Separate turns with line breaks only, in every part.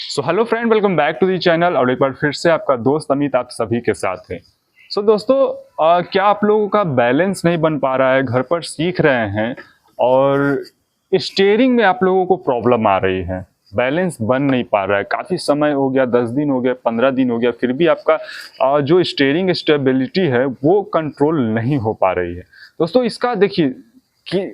Hello friend, welcome back to the channel. और एक बार फिर से आपका दोस्त अमित आप सभी के साथ है। दोस्तों, क्या आप लोगों का बैलेंस नहीं बन पा रहा है? घर पर सीख रहे हैं और स्टीयरिंग में आप लोगों को प्रॉब्लम आ रही है, बैलेंस बन नहीं पा रहा है, काफ़ी समय हो गया, 10 दिन हो गया, 15 दिन हो गया, फिर भी आपका जो स्टीयरिंग स्टेबिलिटी है वो कंट्रोल नहीं हो पा रही है। दोस्तों, इसका देखिए कि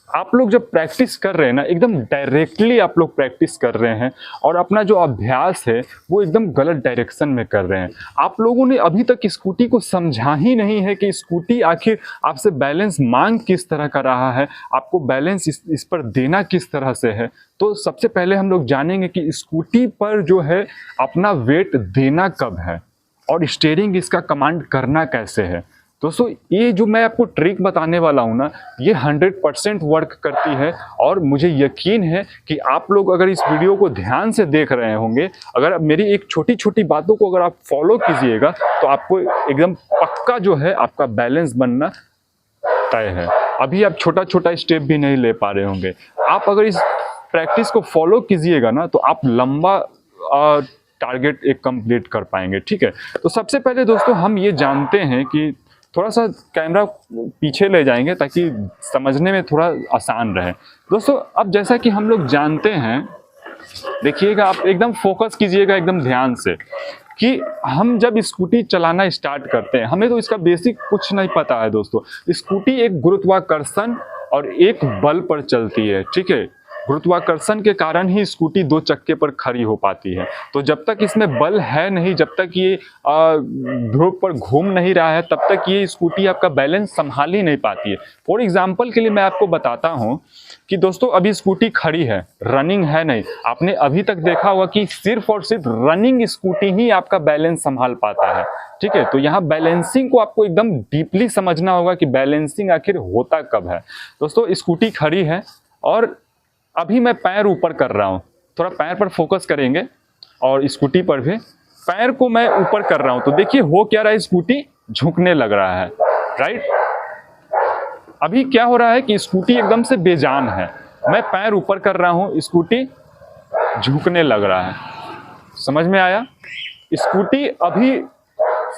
आप लोग जब प्रैक्टिस कर रहे हैं ना, एकदम डायरेक्टली आप लोग प्रैक्टिस कर रहे हैं और अपना जो अभ्यास है वो एकदम गलत डायरेक्शन में कर रहे हैं। आप लोगों ने अभी तक स्कूटी को समझा ही नहीं है कि स्कूटी आखिर आपसे बैलेंस मांग किस तरह का रहा है, आपको बैलेंस इस पर देना किस तरह से है। तो सबसे पहले हम लोग जानेंगे कि स्कूटी पर जो है अपना वेट देना कब है और स्टीयरिंग इसका कमांड करना कैसे है। दोस्तों, ये जो मैं आपको ट्रिक बताने वाला हूँ ना, ये 100% वर्क करती है और मुझे यकीन है कि आप लोग अगर इस वीडियो को ध्यान से देख रहे होंगे, अगर मेरी एक छोटी छोटी बातों को अगर आप फॉलो कीजिएगा तो आपको एकदम पक्का जो है आपका बैलेंस बनना तय है। अभी आप छोटा छोटा स्टेप भी नहीं ले पा रहे होंगे। आप अगर इस प्रैक्टिस को फॉलो कीजिएगा ना तो आप लंबा टारगेट एक कंप्लीट कर पाएंगे। ठीक है, तो सबसे पहले दोस्तों हम ये जानते हैं कि थोड़ा सा कैमरा पीछे ले जाएंगे ताकि समझने में थोड़ा आसान रहे। दोस्तों, अब जैसा कि हम लोग जानते हैं, देखिएगा, आप एकदम फोकस कीजिएगा एकदम ध्यान से कि हम जब स्कूटी चलाना स्टार्ट करते हैं, हमें तो इसका बेसिक कुछ नहीं पता है। दोस्तों, स्कूटी एक गुरुत्वाकर्षण और एक बल पर चलती है। ठीक है, गुरुत्वाकर्षण के कारण ही स्कूटी दो चक्के पर खड़ी हो पाती है। तो जब तक इसमें बल है नहीं, जब तक ये ध्रुव पर घूम नहीं रहा है, तब तक ये स्कूटी आपका बैलेंस संभाल ही नहीं पाती है। फॉर एग्जाम्पल के लिए मैं आपको बताता हूँ कि दोस्तों, अभी स्कूटी खड़ी है, रनिंग है नहीं। आपने अभी तक देखा होगा कि सिर्फ और सिर्फ रनिंग स्कूटी ही आपका बैलेंस संभाल पाता है। ठीक है, तो यहाँ बैलेंसिंग को आपको एकदम डीपली समझना होगा कि बैलेंसिंग आखिर होता कब है। दोस्तों, स्कूटी खड़ी है और अभी मैं पैर ऊपर कर रहा हूँ, थोड़ा पैर पर फोकस करेंगे और स्कूटी पर भी पैर को मैं ऊपर कर रहा हूँ। तो देखिए हो क्या रहा है, स्कूटी झुकने लग रहा है। राइट, अभी क्या हो रहा है कि स्कूटी एकदम से बेजान है। मैं पैर ऊपर कर रहा हूँ, स्कूटी झुकने लग रहा है। समझ में आया? स्कूटी अभी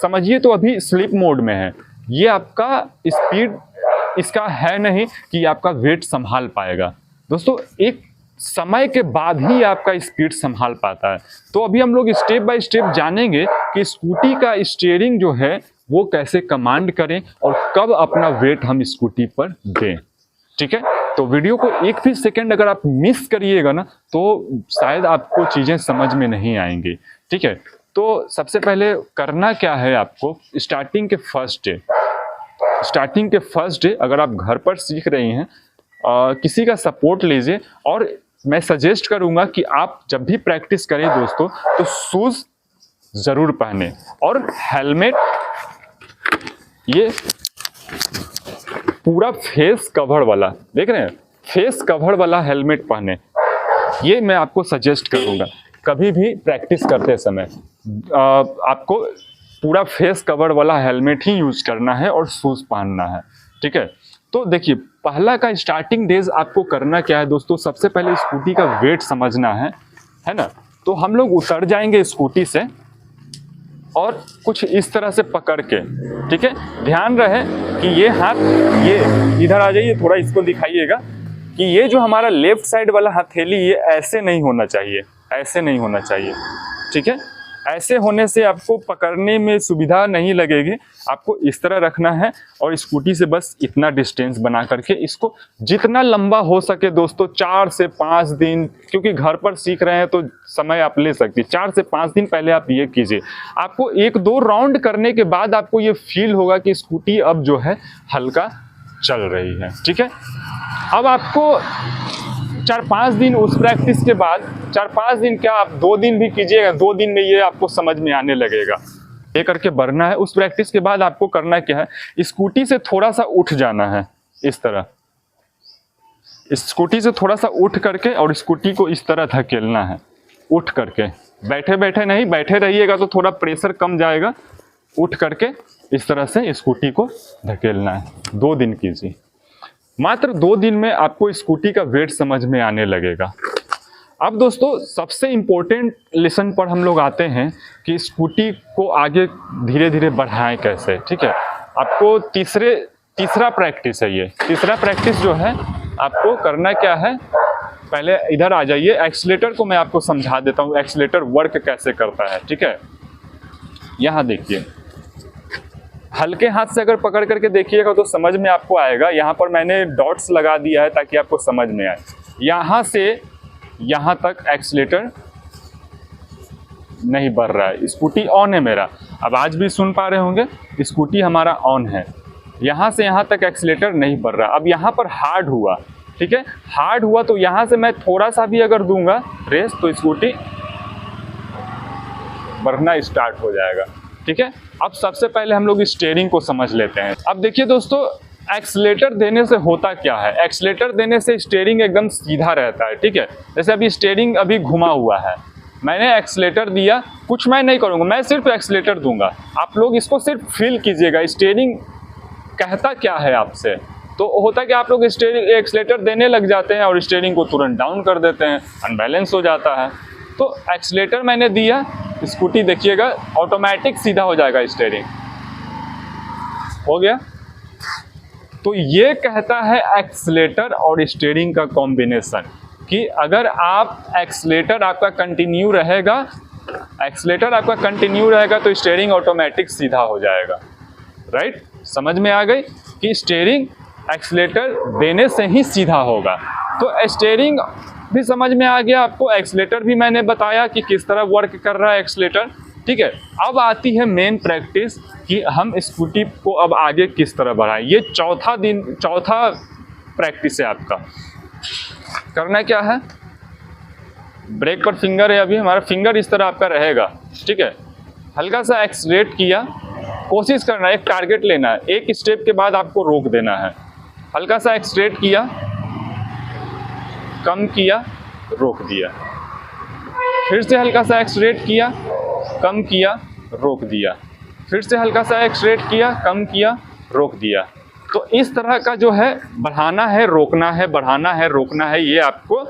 समझिए तो अभी स्लिप मोड में है। ये आपका स्पीड इसका है नहीं कि आपका वेट संभाल पाएगा। दोस्तों, एक समय के बाद ही आपका स्पीड संभाल पाता है। तो अभी हम लोग स्टेप बाय स्टेप जानेंगे कि स्कूटी का स्टीयरिंग जो है वो कैसे कमांड करें और कब अपना वेट हम स्कूटी पर दें। ठीक है, तो वीडियो को एक भी सेकंड अगर आप मिस करिएगा ना तो शायद आपको चीज़ें समझ में नहीं आएंगी। ठीक है, तो सबसे पहले करना क्या है, आपको स्टार्टिंग के फर्स्ट डे अगर आप घर पर सीख रही हैं, किसी का सपोर्ट लीजिए। और मैं सजेस्ट करूंगा कि आप जब भी प्रैक्टिस करें दोस्तों, तो शूज जरूर पहने और हेलमेट, ये पूरा फेस कवर वाला, देख रहे हैं, फेस कवर वाला हेलमेट पहने। ये मैं आपको सजेस्ट करूंगा कभी भी प्रैक्टिस करते समय। आपको पूरा फेस कवर वाला हेलमेट ही यूज करना है और शूज पहनना है। ठीक है, तो देखिए पहला का स्टार्टिंग डेज आपको करना क्या है दोस्तों, सबसे पहले स्कूटी का वेट समझना है ना। तो हम लोग उतर जाएंगे स्कूटी से और कुछ इस तरह से पकड़ के, ठीक है, ध्यान रहे कि ये हाथ, ये इधर आ जाइए, थोड़ा इसको दिखाइएगा कि ये जो हमारा लेफ्ट साइड वाला हथेली, ये ऐसे नहीं होना चाहिए, ऐसे नहीं होना चाहिए। ठीक है, ऐसे होने से आपको पकड़ने में सुविधा नहीं लगेगी। आपको इस तरह रखना है और स्कूटी से बस इतना डिस्टेंस बना करके इसको जितना लंबा हो सके दोस्तों, 4 से 5 दिन, क्योंकि घर पर सीख रहे हैं तो समय आप ले सकते हैं, 4 से 5 दिन पहले आप ये कीजिए। आपको 1-2 राउंड करने के बाद आपको ये फील होगा कि स्कूटी अब जो है हल्का चल रही है। ठीक है, अब आपको 4-5 दिन उस प्रैक्टिस के बाद, 4-5 दिन क्या, आप 2 दिन भी कीजिएगा, 2 दिन में ये आपको समझ में आने लगेगा। ये करके बढ़ना है। उस प्रैक्टिस के बाद आपको करना क्या है, स्कूटी से थोड़ा सा उठ जाना है, इस तरह, इस स्कूटी से थोड़ा सा उठ करके और स्कूटी को इस तरह धकेलना है, उठ करके, बैठे बैठे नहीं, बैठे रहिएगा तो थोड़ा प्रेशर कम जाएगा। उठ करके इस तरह से स्कूटी को धकेलना है। 2 दिन कीजिए, मात्र 2 दिन में आपको स्कूटी का वेट समझ में आने लगेगा। अब दोस्तों सबसे इम्पोर्टेंट लेसन पर हम लोग आते हैं कि स्कूटी को आगे धीरे धीरे बढ़ाएं कैसे। ठीक है, आपको तीसरा प्रैक्टिस है। ये तीसरा प्रैक्टिस जो है आपको करना क्या है, पहले इधर आ जाइए, एक्सीलेटर को मैं आपको समझा देता हूँ एक्सीलेटर वर्क कैसे करता है। ठीक है, यहाँ देखिए, हल्के हाथ से अगर पकड़ करके देखिएगा तो समझ में आपको आएगा। यहाँ पर मैंने डॉट्स लगा दिया है ताकि आपको समझ में आए। यहाँ से यहाँ तक एक्सीलेटर नहीं बढ़ रहा है, स्कूटी ऑन है मेरा। अब आज भी सुन पा रहे होंगे, स्कूटी हमारा ऑन है। यहाँ से यहाँ तक एक्सीलेटर नहीं बढ़ रहा। अब यहाँ पर हार्ड हुआ, ठीक है, हार्ड हुआ तो यहाँ से मैं थोड़ा सा भी अगर दूंगा रेस तो स्कूटी बढ़ना स्टार्ट हो जाएगा। ठीक है, अब सबसे पहले हम लोग स्टीयरिंग को समझ लेते हैं। अब देखिए दोस्तों, एक्सीलेटर देने से होता क्या है, एक्सीलेटर देने से स्टीयरिंग एकदम सीधा रहता है। ठीक है, जैसे अभी स्टीयरिंग अभी घुमा हुआ है, मैंने एक्सीलेटर दिया, कुछ मैं नहीं करूँगा, मैं सिर्फ एक्सीलेटर दूंगा। आप लोग इसको सिर्फ फील कीजिएगा स्टीयरिंग कहता क्या है आपसे। तो होता कि आप लोग स्टीयरिंग एक्सीलेटर देने लग जाते हैं और स्टीयरिंग को तुरंत डाउन कर देते हैं, अनबैलेंस हो जाता है। तो एक्सीलेटर मैंने दिया, स्कूटी देखिएगा ऑटोमेटिक सीधा हो जाएगा, स्टीयरिंग हो गया। तो ये कहता है एक्सीलेटर और स्टीयरिंग का कॉम्बिनेशन, कि अगर आप एक्सीलेटर आपका कंटिन्यू रहेगा, एक्सीलेटर आपका कंटिन्यू रहेगा तो स्टीयरिंग ऑटोमेटिक सीधा हो जाएगा। राइट, समझ में आ गई कि स्टीयरिंग एक्सीलेटर देने से ही सीधा होगा। तो स्टीयरिंग भी समझ में आ गया आपको, एक्सीलेटर भी मैंने बताया कि किस तरह वर्क कर रहा है एक्सीलेटर। ठीक है, अब आती है मेन प्रैक्टिस कि हम स्कूटी को अब आगे किस तरह बढ़ाएं। ये चौथा प्रैक्टिस है आपका। करना क्या है, ब्रेक पर फिंगर है, अभी हमारा फिंगर इस तरह आपका रहेगा। ठीक है, हल्का सा एक्सीलेट किया, कोशिश करना है, एक टारगेट लेना है, एक स्टेप के बाद आपको रोक देना है। हल्का सा एक्सीलेट किया, कम किया, रोक दिया, फिर से हल्का सा एक्सीलेट किया, कम किया, रोक दिया, फिर से हल्का सा एक्सीलेट किया, कम किया, रोक दिया। तो इस तरह का जो है बढ़ाना है, रोकना है, बढ़ाना है, रोकना है, ये आपको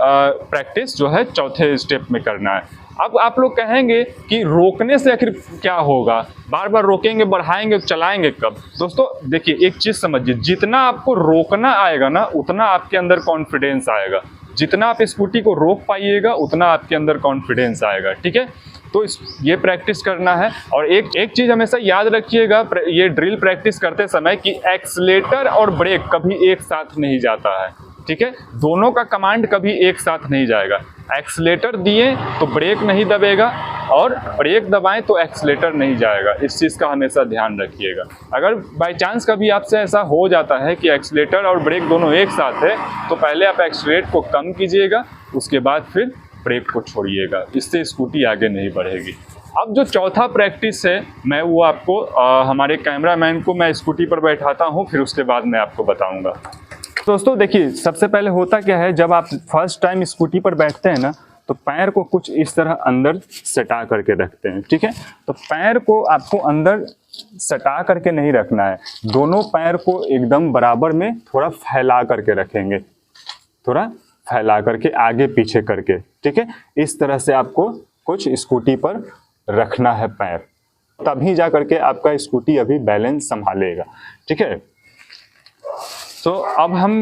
प्रैक्टिस जो है चौथे स्टेप में करना है। अब आप लोग कहेंगे कि रोकने से आखिर क्या होगा, बार बार रोकेंगे, बढ़ाएंगे, चलाएंगे कब। दोस्तों देखिए, एक चीज़ समझिए, जितना आपको रोकना आएगा ना उतना आपके अंदर कॉन्फिडेंस आएगा। जितना आप स्कूटी को रोक पाइएगा उतना आपके अंदर कॉन्फिडेंस आएगा। ठीक है, तो ये प्रैक्टिस करना है। और एक चीज़ हमेशा याद रखिएगा, ये ड्रिल प्रैक्टिस करते समय, कि एक्सीलेटर और ब्रेक कभी एक साथ नहीं जाता है। ठीक है, दोनों का कमांड कभी एक साथ नहीं जाएगा। एक्सीलेटर दिए तो ब्रेक नहीं दबेगा और ब्रेक दबाएं तो एक्सीलेटर नहीं जाएगा। इस चीज़ का हमेशा ध्यान रखिएगा। अगर बाय चांस कभी आपसे ऐसा हो जाता है कि एक्सीलेटर और ब्रेक दोनों एक साथ है, तो पहले आप एक्सीलेटर को कम कीजिएगा, उसके बाद फिर ब्रेक को छोड़िएगा, इससे स्कूटी आगे नहीं बढ़ेगी। अब जो चौथा प्रैक्टिस है, मैं वो आपको हमारे कैमरामैन को मैं स्कूटी पर बैठाता हूँ, फिर उसके बाद मैं आपको बताऊँगा। दोस्तों देखिए, सबसे पहले होता क्या है, जब आप फर्स्ट टाइम स्कूटी पर बैठते हैं ना, तो पैर को कुछ इस तरह अंदर सटा करके रखते हैं। ठीक है, तो पैर को आपको अंदर सटा करके नहीं रखना है, दोनों पैर को एकदम बराबर में थोड़ा फैला करके रखेंगे, थोड़ा फैला करके आगे पीछे करके। ठीक है, इस तरह से आपको कुछ स्कूटी पर रखना है पैर, तभी जा करके आपका स्कूटी अभी बैलेंस संभालेगा। ठीक है, तो अब हम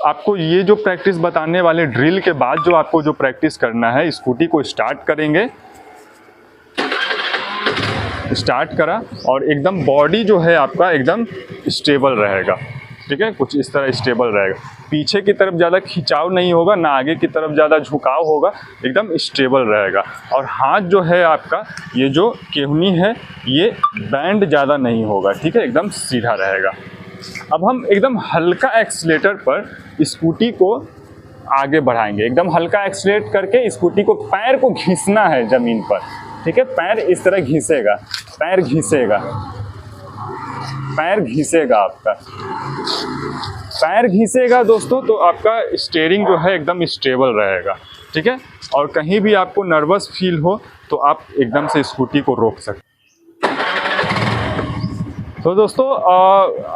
आपको ये जो प्रैक्टिस बताने वाले, ड्रिल के बाद जो आपको जो प्रैक्टिस करना है, स्कूटी को स्टार्ट करेंगे, स्टार्ट करा और एकदम बॉडी जो है आपका एकदम स्टेबल रहेगा। ठीक है, कुछ इस तरह स्टेबल रहेगा, पीछे की तरफ ज़्यादा खिंचाव नहीं होगा, ना आगे की तरफ ज़्यादा झुकाव होगा, एकदम स्टेबल रहेगा। और हाथ जो है आपका, ये जो केहनी है, ये बैंड ज़्यादा नहीं होगा। ठीक है, एकदम सीधा रहेगा। अब हम एकदम हल्का एक्सीलेटर पर स्कूटी को आगे बढ़ाएंगे, एकदम हल्का एक्सीलेट करके स्कूटी को, पैर को घिसना है ज़मीन पर। ठीक है, पैर इस तरह घिसेगा, पैर घिसेगा, पैर घिसेगा, आपका पैर घिसेगा दोस्तों, तो आपका स्टीयरिंग जो है एकदम स्टेबल रहेगा। ठीक है, और कहीं भी आपको नर्वस फील हो तो आप एकदम से स्कूटी को रोक सकते। तो दोस्तों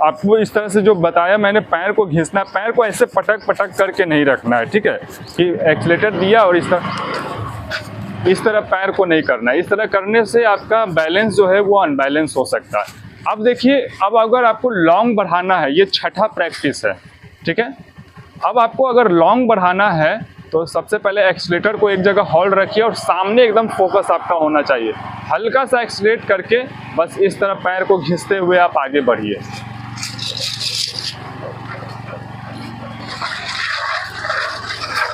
आपको इस तरह से जो बताया मैंने, पैर को घिसना, पैर को ऐसे पटक पटक करके नहीं रखना है, ठीक है, कि एक्सीलेटर दिया और इस तरह पैर को नहीं करना है। इस तरह करने से आपका बैलेंस जो है वो अनबैलेंस हो सकता है। अब देखिए, अब अगर आपको लॉन्ग बढ़ाना है, ये छठा प्रैक्टिस है, ठीक है। अब आपको अगर लॉन्ग बढ़ाना है तो सबसे पहले एक्सीलेटर को एक जगह होल्ड रखिए और सामने एकदम फोकस आपका होना चाहिए। हल्का सा एक्सीलेट करके बस इस तरह पैर को घिसते हुए आप आगे बढ़िए।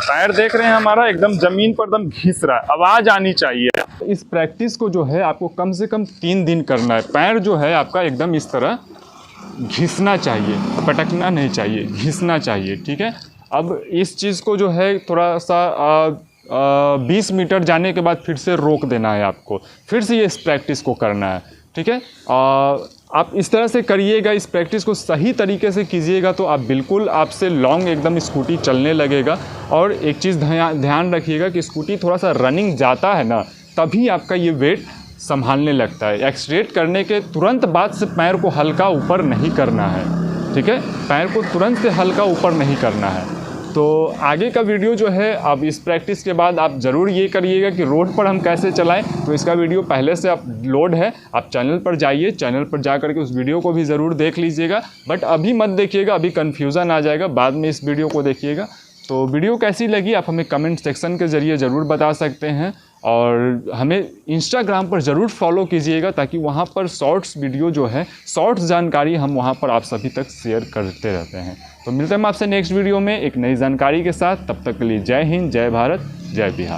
पैर देख रहे हैं हमारा एकदम जमीन पर एकदम घिस रहा है, आवाज आनी चाहिए। इस प्रैक्टिस को जो है आपको कम से कम 3 दिन करना है। पैर जो है आपका एकदम इस तरह घिसना चाहिए, पटकना नहीं चाहिए, घिसना चाहिए, ठीक है। अब इस चीज़ को जो है थोड़ा सा 20 मीटर जाने के बाद फिर से रोक देना है आपको, फिर से ये इस प्रैक्टिस को करना है, ठीक है। आप इस तरह से करिएगा, इस प्रैक्टिस को सही तरीके से कीजिएगा तो आप बिल्कुल आपसे लॉन्ग एकदम स्कूटी चलने लगेगा। और एक चीज़ ध्यान रखिएगा कि स्कूटी थोड़ा सा रनिंग जाता है ना, तभी आपका ये वेट संभालने लगता है। एक्सीलेट करने के तुरंत बाद से पैर को हल्का ऊपर नहीं करना है, ठीक है, पैर को तुरंत से हल्का ऊपर नहीं करना है। तो आगे का वीडियो जो है, अब इस प्रैक्टिस के बाद आप ज़रूर ये करिएगा कि रोड पर हम कैसे चलाएं, तो इसका वीडियो पहले से अपलोड है, आप चैनल पर जाइए, चैनल पर जा करके उस वीडियो को भी ज़रूर देख लीजिएगा। बट अभी मत देखिएगा, अभी कन्फ्यूज़न आ जाएगा, बाद में इस वीडियो को देखिएगा। तो वीडियो कैसी लगी आप हमें कमेंट सेक्शन के ज़रिए ज़रूर बता सकते हैं, और हमें इंस्टाग्राम पर ज़रूर फॉलो कीजिएगा, ताकि वहाँ पर शॉर्ट्स वीडियो जो है, शॉर्ट्स जानकारी हम वहाँ पर आप सभी तक शेयर करते रहते हैं। तो मिलते हैं हम आपसे नेक्स्ट वीडियो में एक नई जानकारी के साथ। तब तक के लिए जय हिंद, जय भारत, जय बिहार।